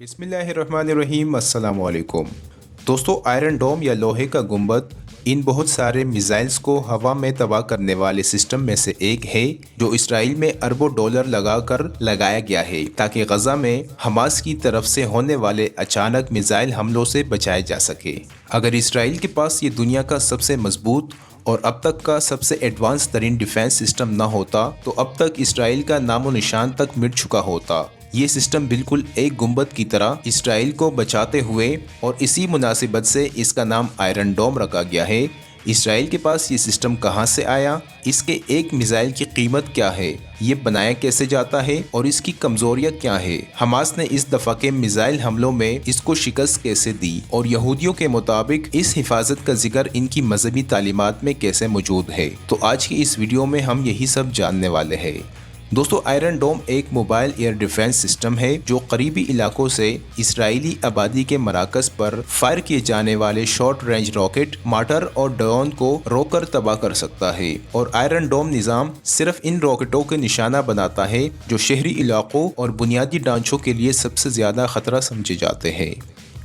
बिस्मिल्लाहिर्रहमानिर्रहीम। अस्सलाम वालेकुम दोस्तों, आयरन डोम या लोहे का गुंबद इन बहुत सारे मिसाइल्स को हवा में तबाह करने वाले सिस्टम में से एक है जो इसराइल में अरबों डॉलर लगाकर लगाया गया है ताकि गजा में हमास की तरफ से होने वाले अचानक मिसाइल हमलों से बचाया जा सके। अगर इसराइल के पास ये दुनिया का सबसे मजबूत और अब तक का सबसे एडवांस तरीन डिफेंस सिस्टम न होता तो अब तक इसराइल का नामो निशान तक मिट चुका होता। ये सिस्टम बिल्कुल एक गुंबद की तरह इसराइल को बचाते हुए और इसी मुनासिबत से इसका नाम आयरन डोम रखा गया है। इसराइल के पास ये सिस्टम कहाँ से आया, इसके एक मिसाइल की कीमत क्या है, ये बनाया कैसे जाता है और इसकी कमजोरियाँ क्या है, हमास ने इस दफ़ा के मिसाइल हमलों में इसको शिकस्त कैसे दी और यहूदियों के मुताबिक इस हिफाजत का जिक्र इनकी मजहबी तालीमात में कैसे मौजूद है। तो आज की इस वीडियो में हम यही सब जानने वाले हैं। दोस्तों, आयरन डोम एक मोबाइल एयर डिफेंस सिस्टम है जो करीबी इलाकों से इसराइली आबादी के मराकज पर फायर किए जाने वाले शॉर्ट रेंज रॉकेट, मार्टर और ड्रोन को रोककर तबाह कर सकता है। और आयरन डोम निज़ाम सिर्फ इन रॉकेटों के निशाना बनाता है जो शहरी इलाकों और बुनियादी ढांचों के लिए सबसे ज्यादा खतरा समझे जाते हैं।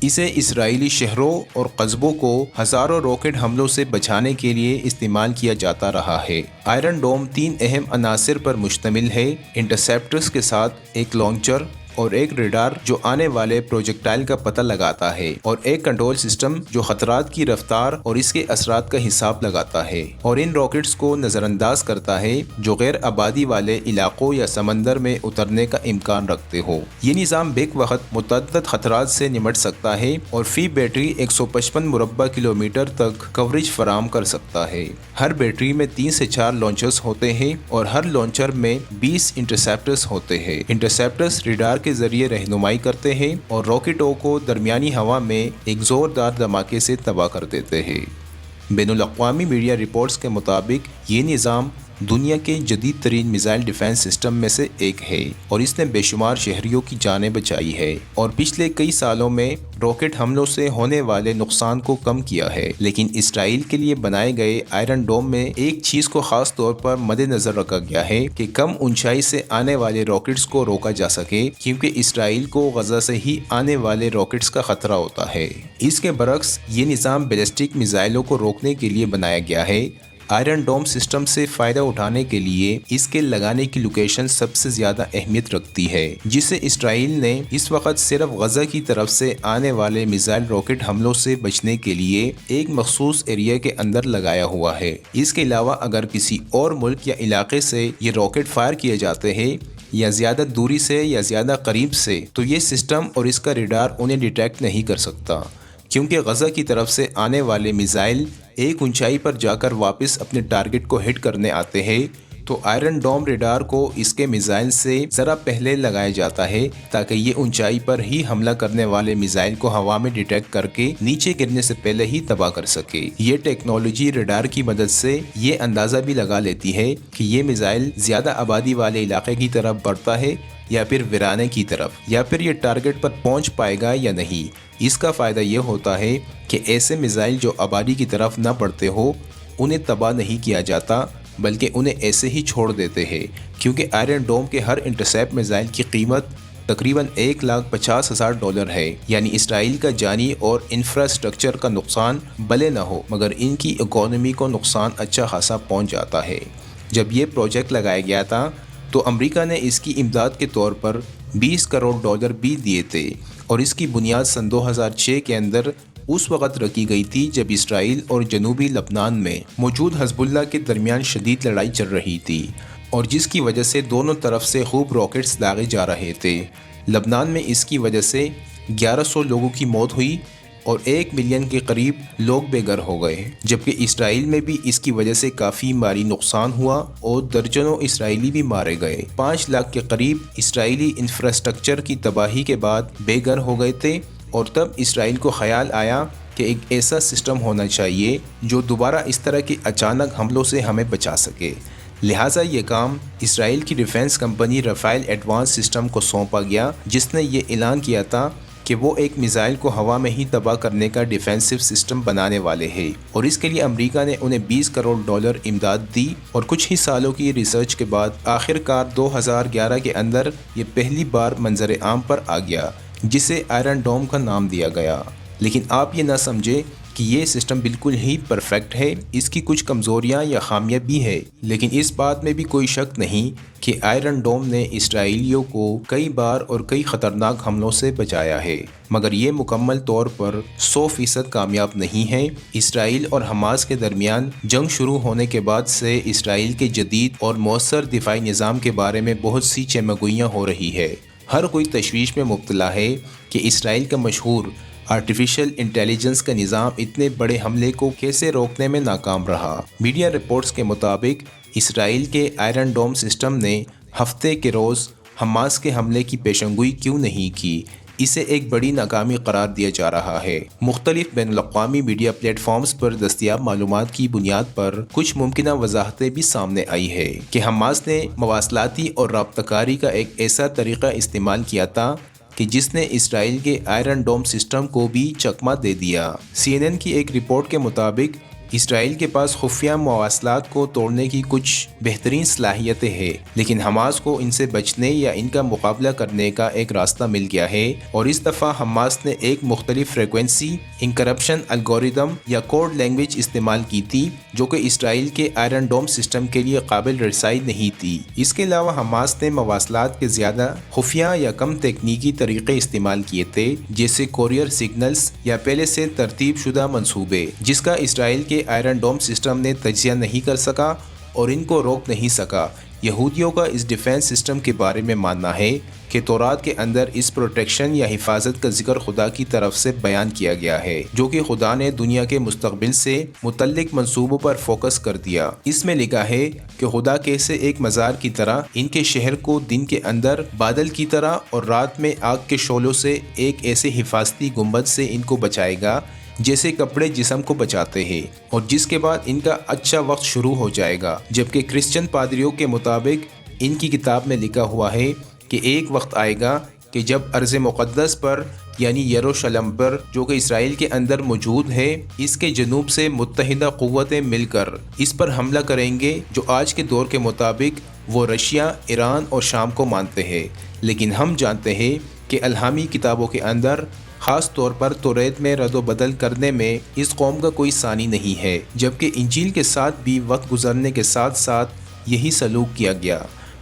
इसे इसराइली शहरों और कस्बों को हज़ारों रॉकेट हमलों से बचाने के लिए इस्तेमाल किया जाता रहा है। आयरन डोम 3 अहम अनासिर पर मुश्तमिल है: इंटरसेप्टर्स के साथ एक लॉन्चर और एक रेडार जो आने वाले प्रोजेक्टाइल का पता लगाता है और एक कंट्रोल सिस्टम जो खतरात की रफ्तार और इसके असरात का हिसाब लगाता है और इन रॉकेट्स को नज़रअंदाज करता है जो गैर आबादी वाले इलाकों या समंदर में उतरने का इम्कान रखते हो। ये निज़ाम बेक वक्त मुतअद्दिद खतरात से निमट सकता है और फी बैटरी 155 मुरब्बा किलोमीटर तक कवरेज फराम कर सकता है। हर बैटरी में 3 से 4 लॉन्चर्स होते हैं और हर लॉन्चर में 20 इंटरसेप्टर्स होते हैं। इंटरसेप्टर्स रेडार के जरिए रहनुमाई करते हैं और रॉकेटों को दरमियानी हवा में एक जोरदार धमाके से तबाह कर देते हैं। बैनुल अक़वामी मीडिया रिपोर्ट्स के मुताबिक ये निज़ाम दुनिया के जदीद तरीन मिसाइल डिफेंस सिस्टम में से एक है और इसने बेशुमार शहरियों की जानें बचाई है और पिछले कई सालों में रॉकेट हमलों से होने वाले नुकसान को कम किया है। लेकिन इसराइल के लिए बनाए गए आयरन डोम में एक चीज को खास तौर पर मद्देनजर रखा गया है कि कम ऊंचाई से आने वाले रॉकेट्स को रोका जा सके, क्योंकि इसराइल को गजा से ही आने वाले रॉकेट्स का खतरा होता है। इसके बरक्स ये निज़ाम बैलिस्टिक मिसाइलों को रोकने के लिए बनाया गया है। आयरन डोम सिस्टम से फ़ायदा उठाने के लिए इसके लगाने की लोकेशन सबसे ज़्यादा अहमियत रखती है, जिसे इसराइल ने इस वक्त सिर्फ गजा की तरफ से आने वाले मिसाइल रॉकेट हमलों से बचने के लिए एक मखसूस एरिया के अंदर लगाया हुआ है। इसके अलावा अगर किसी और मुल्क या इलाके से ये रॉकेट फायर किए जाते हैं या ज़्यादा दूरी से या ज़्यादा करीब से, तो ये सिस्टम और इसका रेडार उन्हें डिटेक्ट नहीं कर सकता, क्योंकि गजा की तरफ से आने वाले मिसाइल एक ऊंचाई पर जाकर वापस अपने टारगेट को हिट करने आते हैं। तो आयरन डोम रेडार को इसके मिसाइल से ज़रा पहले लगाया जाता है ताकि ये ऊंचाई पर ही हमला करने वाले मिसाइल को हवा में डिटेक्ट करके नीचे गिरने से पहले ही तबाह कर सके। ये टेक्नोलॉजी रेडार की मदद से ये अंदाज़ा भी लगा लेती है कि ये मिसाइल ज़्यादा आबादी वाले इलाके की तरफ बढ़ता है या फिर वीराने की तरफ, या फिर ये टारगेट पर पहुंच पाएगा या नहीं। इसका फ़ायदा ये होता है कि ऐसे मिसाइल जो आबादी की तरफ ना बढ़ते हो उन्हें तबाह नहीं किया जाता, बल्कि उन्हें ऐसे ही छोड़ देते हैं, क्योंकि आयरन डोम के हर इंटरसेप्ट मिसाइल की कीमत तकरीबन $1,50,000 है। यानी इसराइल का जानी और इंफ्रास्ट्रक्चर का नुकसान भले ना हो, मगर इनकी इकोनॉमी को नुकसान अच्छा खासा पहुँच जाता है। जब ये प्रोजेक्ट लगाया गया था तो अमेरिका ने इसकी इमदाद के तौर पर $20 करोड़ भी दिए थे और इसकी बुनियाद सन 2006 के अंदर उस वक़्त रखी गई थी जब इसराइल और जनूबी लबनान में मौजूद हिज़्बुल्लाह के दरमियान शदीद लड़ाई चल रही थी और जिसकी वजह से दोनों तरफ से खूब रॉकेट्स दागे जा रहे थे। लबनान में इसकी वजह से 1100 लोगों की मौत हुई और 1 मिलियन के करीब लोग बेघर हो गए, जबकि इसराइल में भी इसकी वजह से काफ़ी माली नुकसान हुआ और दर्जनों इसराइली भी मारे गए। 5 लाख के करीब इसराइली इंफ्रास्ट्रक्चर की तबाही के बाद बेघर हो गए थे और तब इसराइल को ख्याल आया कि एक ऐसा सिस्टम होना चाहिए जो दोबारा इस तरह के अचानक हमलों से हमें बचा सके। लिहाजा ये काम इसराइल की डिफेंस कंपनी रफ़ाइल एडवांस सिस्टम को सौंपा गया, जिसने ये ऐलान किया था कि वो एक मिसाइल को हवा में ही तबाह करने का डिफेंसिव सिस्टम बनाने वाले हैं और इसके लिए अमेरिका ने उन्हें $20 करोड़ इमदाद दी और कुछ ही सालों की रिसर्च के बाद आखिरकार 2011 के अंदर ये पहली बार मंजर आम पर आ गया। جسے آئرن ڈوم کا نام دیا گیا۔ لیکن آپ یہ نہ سمجھیں کہ یہ سسٹم بالکل ہی پرفیکٹ ہے، اس کی کچھ کمزوریاں یا خامیاں بھی ہے، لیکن اس بات میں بھی کوئی شک نہیں کہ آئرن ڈوم نے اسرائیلیوں کو کئی بار اور کئی خطرناک حملوں سے بچایا ہے، مگر یہ مکمل طور پر 100% کامیاب نہیں ہے۔ اسرائیل اور حماس کے درمیان جنگ شروع ہونے کے بعد سے اسرائیل کے جدید اور مؤثر دفاعی نظام کے بارے میں بہت سی چمگوئیاں ہو رہی ہے۔ ہر کوئی تشویش میں مبتلا ہے کہ اسرائیل کا مشہور آرٹیفیشل انٹیلیجنس کا نظام اتنے بڑے حملے کو کیسے روکنے میں ناکام رہا۔ میڈیا رپورٹس کے مطابق اسرائیل کے آئرن ڈوم سسٹم نے ہفتے کے روز حماس کے حملے کی پیشنگوئی کیوں نہیں کی، اسے ایک بڑی ناکامی قرار دیا جا رہا ہے۔ مختلف بین الاقوامی میڈیا پلیٹ فارمز پر دستیاب معلومات کی بنیاد پر کچھ ممکنہ وضاحتیں بھی سامنے آئی ہے کہ حماس نے مواصلاتی اور رابطہ کاری کا ایک ایسا طریقہ استعمال کیا تھا کہ جس نے اسرائیل کے آئرن ڈوم سسٹم کو بھی چکمہ دے دیا۔ CNN کی ایک رپورٹ کے مطابق اسرائیل کے پاس خفیہ مواصلات کو توڑنے کی کچھ بہترین صلاحیتیں ہیں، لیکن حماس کو ان سے بچنے یا ان کا مقابلہ کرنے کا ایک راستہ مل گیا ہے، اور اس دفعہ حماس نے ایک مختلف فریکوینسی انکرپشن الگوریدم یا کوڈ لینگویج استعمال کی تھی جو کہ اسرائیل کے آئرن ڈوم سسٹم کے لیے قابل رسائی نہیں تھی۔ اس کے علاوہ حماس نے مواصلات کے زیادہ خفیہ یا کم تکنیکی طریقے استعمال کیے تھے، جیسے کوریئر سگنلز یا پہلے سے ترتیب شدہ منصوبے، جس کا اسرائیل کے آئرن ڈوم سسٹم نے تجزیہ نہیں کر سکا اور ان کو روک نہیں سکا۔ یہودیوں کا اس ڈیفنس سسٹم کے بارے میں ماننا ہے کہ تورات کے اندر اس پروٹیکشن یا حفاظت کا ذکر خدا کی طرف سے بیان کیا گیا ہے، جو کہ خدا نے دنیا کے مستقبل سے متعلق منصوبوں پر فوکس کر دیا۔ اس میں لکھا ہے کہ خدا کیسے ایک مزار کی طرح ان کے شہر کو دن کے اندر بادل کی طرح اور رات میں آگ کے شعلوں سے ایک ایسے حفاظتی گنبد سے ان کو بچائے گا جیسے کپڑے جسم کو بچاتے ہیں، اور جس کے بعد ان کا اچھا وقت شروع ہو جائے گا۔ جبکہ کرسچن پادریوں کے مطابق ان کی کتاب میں لکھا ہوا ہے کہ ایک وقت آئے گا کہ جب ارض مقدس پر یعنی یروشلم پر، جو کہ اسرائیل کے اندر موجود ہے، اس کے جنوب سے متحدہ قوتیں مل کر اس پر حملہ کریں گے، جو آج کے دور کے مطابق وہ رشیا، ایران اور شام کو مانتے ہیں۔ لیکن ہم جانتے ہیں کہ الہامی کتابوں کے اندر، خاص طور پر توریت میں رد و بدل کرنے میں اس قوم کا کوئی ثانی نہیں ہے، جبکہ انجیل کے ساتھ بھی وقت گزرنے کے ساتھ ساتھ یہی سلوک کیا گیا۔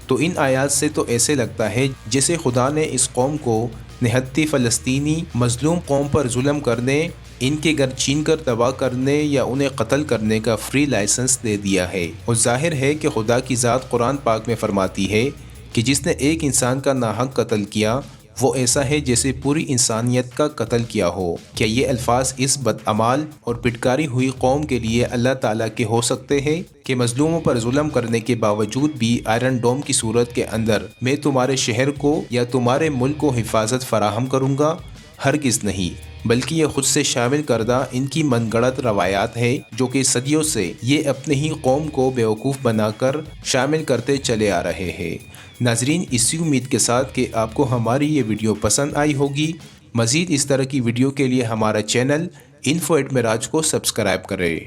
تو ان آیات سے تو ایسے لگتا ہے جیسے خدا نے اس قوم کو نہتی فلسطینی مظلوم قوم پر ظلم کرنے، ان کے گھر چھین کر تباہ کرنے یا انہیں قتل کرنے کا فری لائسنس دے دیا ہے۔ اور ظاہر ہے کہ خدا کی ذات قرآن پاک میں فرماتی ہے کہ جس نے ایک انسان کا ناحق قتل کیا، وہ ایسا ہے جیسے پوری انسانیت کا قتل کیا ہو۔ کیا یہ الفاظ اس بدعمال اور پٹکاری ہوئی قوم کے لیے اللہ تعالیٰ کے ہو سکتے ہیں کہ مظلوموں پر ظلم کرنے کے باوجود بھی آئرن ڈوم کی صورت کے اندر میں تمہارے شہر کو یا تمہارے ملک کو حفاظت فراہم کروں گا؟ ہرگز نہیں، بلکہ یہ خود سے شامل کردہ ان کی من گڑت روایات ہے جو کہ صدیوں سے یہ اپنے ہی قوم کو بیوقوف بنا کر شامل کرتے چلے آ رہے ہیں۔ ناظرین، اسی امید کے ساتھ کہ آپ کو ہماری یہ ویڈیو پسند آئی ہوگی، مزید اس طرح کی ویڈیو کے لیے ہمارا چینل info@miraj کو سبسکرائب کریں۔